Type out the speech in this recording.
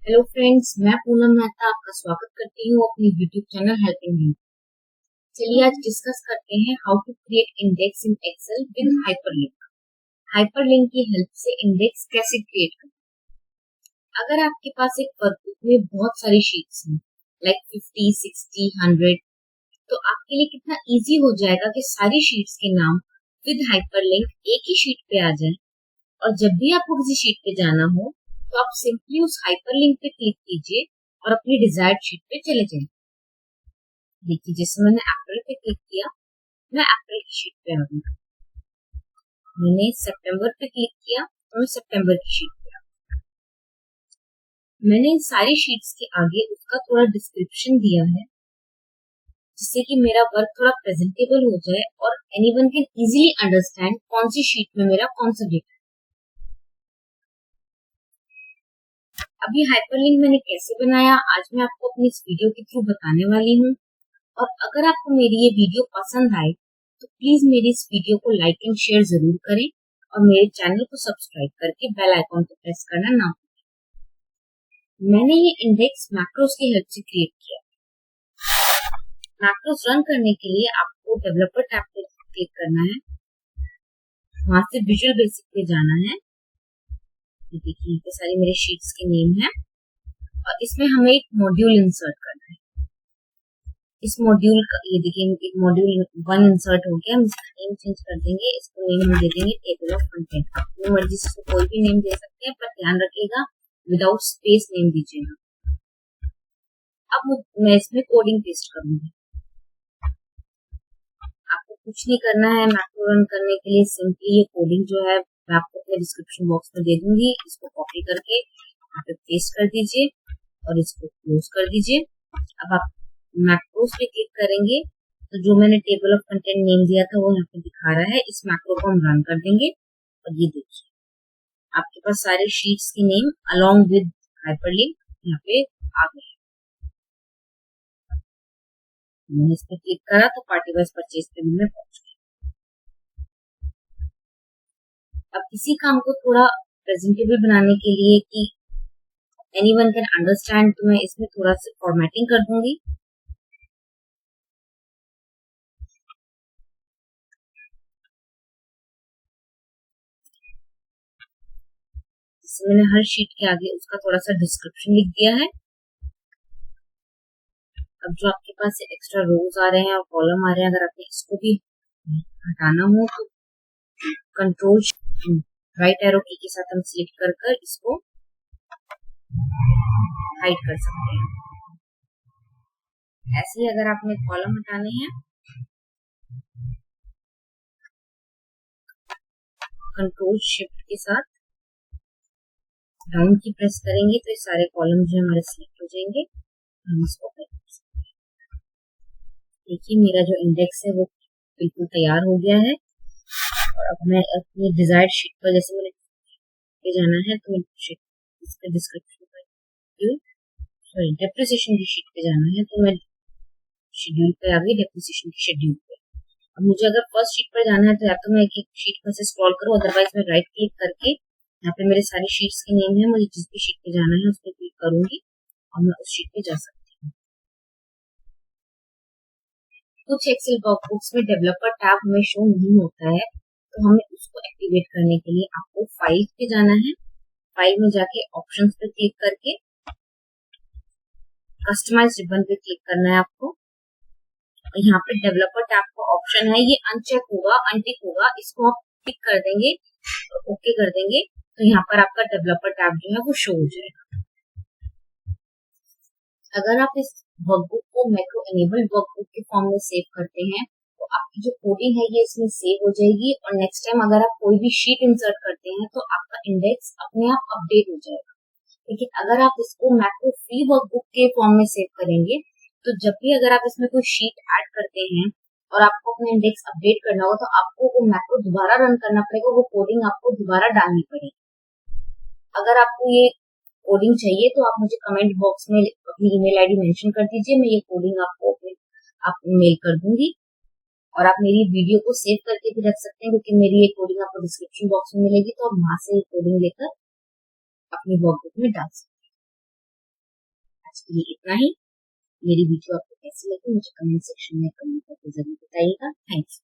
Hello friends, मैं पूनम मेहता आपका स्वागत करती हूँ अपने यूट्यूब चैनल हेल्पिंग हैंड। चलिए आज डिस्कस करते हैं how to create index in Excel with hyperlink. Hyperlink की हेल्प से इंडेक्स कैसे क्रिएट करें। अगर आपके पास एक वर्कबुक में बहुत सारी शीट्स हैं लाइक 50, 60, 100, तो आपके लिए कितना इजी हो जाएगा कि सारी शीट्स के नाम विद हाइपरलिंक एक ही शीट पे आ जाए और जब भी आपको किसी शीट पे जाना हो तो आप सिंपली उस हाइपरलिंक पे क्लिक कीजिए और अपनी डिजायर्ड शीट पे चले जाएं। देखिए जैसे मैंने अप्रैल पे क्लिक किया, मैं अप्रैल की शीट पे आ गई। मैंने सितंबर पे क्लिक किया तो मैं सितंबर की शीट पे आ गई। मैंने इन सारी शीट्स के आगे उसका थोड़ा डिस्क्रिप्शन दिया है जिससे कि मेरा वर्क थोड़ा प्रेजेंटेबल हो जाए और एनीवन कैन इजीली अंडरस्टैंड कौन सी शीट में मेरा कौन सा डेटा। अभी हाइपरलिंक मैंने कैसे बनाया आज मैं आपको अपनी इस वीडियो के थ्रू बताने वाली हूँ। और अगर आपको मेरी ये वीडियो पसंद आए तो प्लीज मेरी इस वीडियो को लाइक एंड शेयर जरूर करें और मेरे चैनल को सब्सक्राइब करके बेल आइकॉन को प्रेस करना ना भूलें। मैंने ये इंडेक्स मैक्रोस की हेल्प से क्रिएट किया। मैक्रोस रन करने के लिए आपको डेवलपर टैब पे क्लिक करना है, वहां से विजुअल बेसिक पे जाना है। देखिए ये सारी मेरे शीट्स के नेम है और इसमें हमें एक मॉड्यूल इंसर्ट करना है। इस मॉड्यूल का ये देखिए एक मॉड्यूल 1 इंसर्ट हो गया। हम इसका नेम चेंज कर देंगे, इसको नेम हम दे देंगे टेबल ऑफ कंटेंट। अपनी मर्जी से कोई भी नेम दे सकते हैं पर ध्यान रखिएगा विदाउट स्पेस नेम दीजिएगा। अब मैं इसमें कोडिंग पेस्ट करूंगी। आपको कुछ नहीं करना है मैक्रो रन करने के लिए, सिंपली ये कोडिंग जो है मैं आपको अपने डिस्क्रिप्शन बॉक्स में दे दूंगी। इसको कॉपी करके यहाँ पे पेस्ट कर दीजिए और इसको क्लोज कर दीजिए। अब आप मैक्रोस पे क्लिक करेंगे तो जो मैंने टेबल ऑफ कंटेंट नेम दिया था वो यहाँ पे दिखा रहा है। इस मैक्रो को हम रन कर देंगे और ये देखिए आपके पास सारे शीट्स के नेम अलोंग विद हाइपरलिंक यहाँ पे आ गए। मैंने इस पे क्लिक करा तो पार्टी वाइज परचेज पे में पहुंच गई। अब इसी काम को थोड़ा प्रेजेंटेबल बनाने के लिए कि एनीवन कैन अंडरस्टैंड तो मैं इसमें थोड़ा सा फॉर्मेटिंग कर दूंगी। मैंने हर शीट के आगे उसका थोड़ा सा डिस्क्रिप्शन लिख दिया है। अब जो आपके पास एक्स्ट्रा रोज आ रहे हैं और कॉलम आ रहे हैं, अगर आपने इसको भी हटाना हो तो कंट्रोल राइट एरो की के साथ हम सिलेक्ट कर इसको हाइड कर सकते हैं। ऐसे ही अगर आपने कॉलम हटाने हैं कंट्रोल शिफ्ट के साथ डाउन की प्रेस करेंगे तो ये सारे कॉलम जो हमारे सिलेक्ट हो जाएंगे। हम इसको हाइड कर सकते हैं। देखिए मेरा जो इंडेक्स है वो बिल्कुल तैयार हो गया है और अब मैं अपनी डिजायर्ड शीट पर जैसे मैंने पे जाना है तो इसका डिस्क्रिप्शन पर डेप्रिसिएशन की शीट पे जाना है तो मैं शेड्यूल पे आ गई, डेप्रिसिएशन की शेड्यूल पे। अब मुझे अगर फर्स्ट शीट पर जाना है तो या तो मैं एक शीट पर से स्क्रॉल करूं, अदरवाइज मैं राइट क्लिक करके यहाँ पे मेरे सारी शीट्स के नेम है, मुझे जिस भी शीट पे जाना है उस पर क्लिक करूंगी और मैं उस शीट पे जा सकती हूँ। कुछ एक्सेल वर्कबुक्स में डेवलपर टैब हमें शो नहीं होता है तो हमें उसको एक्टिवेट करने के लिए आपको फाइल पे जाना है। फाइल में जाके ऑप्शंस पे क्लिक करके कस्टमाइज रिबन पे क्लिक करना है आपको। यहाँ पे डेवलपर टैब का ऑप्शन है, ये अनचेक होगा, अनटिक होगा, इसको आप टिक कर देंगे तो ओके कर देंगे तो यहाँ पर आपका डेवलपर टैब जो है वो शो हो जाएगा। अगर आप इस वर्कबुक को मैक्रो एनेबल्ड वर्कबुक के फॉर्म में सेव करते हैं तो आपकी जो कोडिंग है ये इसमें सेव हो जाएगी और नेक्स्ट टाइम अगर आप कोई भी शीट इंसर्ट करते हैं तो आपका इंडेक्स अपने आप अपडेट हो जाएगा। लेकिन अगर आप इसको मैक्रो फ्री वर्कबुक के फॉर्म में सेव करेंगे तो जब भी अगर आप इसमें कोई शीट ऐड करते हैं और आपको अपना इंडेक्स अपडेट करना हो तो आपको वो मैक्रो दोबारा रन करना पड़ेगा, वो कोडिंग आपको दोबारा डालनी पड़ेगी। अगर आपको ये कोडिंग चाहिए तो आप मुझे कमेंट बॉक्स में अपनी ईमेल आईडी मेंशन कर दीजिए, मैं ये कोडिंग आपको मेल कर दूंगी और आप मेरी वीडियो को सेव करके भी रख सकते हैं क्योंकि मेरी ये कोडिंग आपको डिस्क्रिप्शन बॉक्स में मिलेगी तो आप वहां से ये कोडिंग लेकर अपनी वर्कबुक में डाल सकते हैं। आज के लिए इतना ही। मेरी वीडियो आपको कैसी लगी मुझे कमेंट सेक्शन में कमेंट करके जरूर बताइएगा। थैंक्स।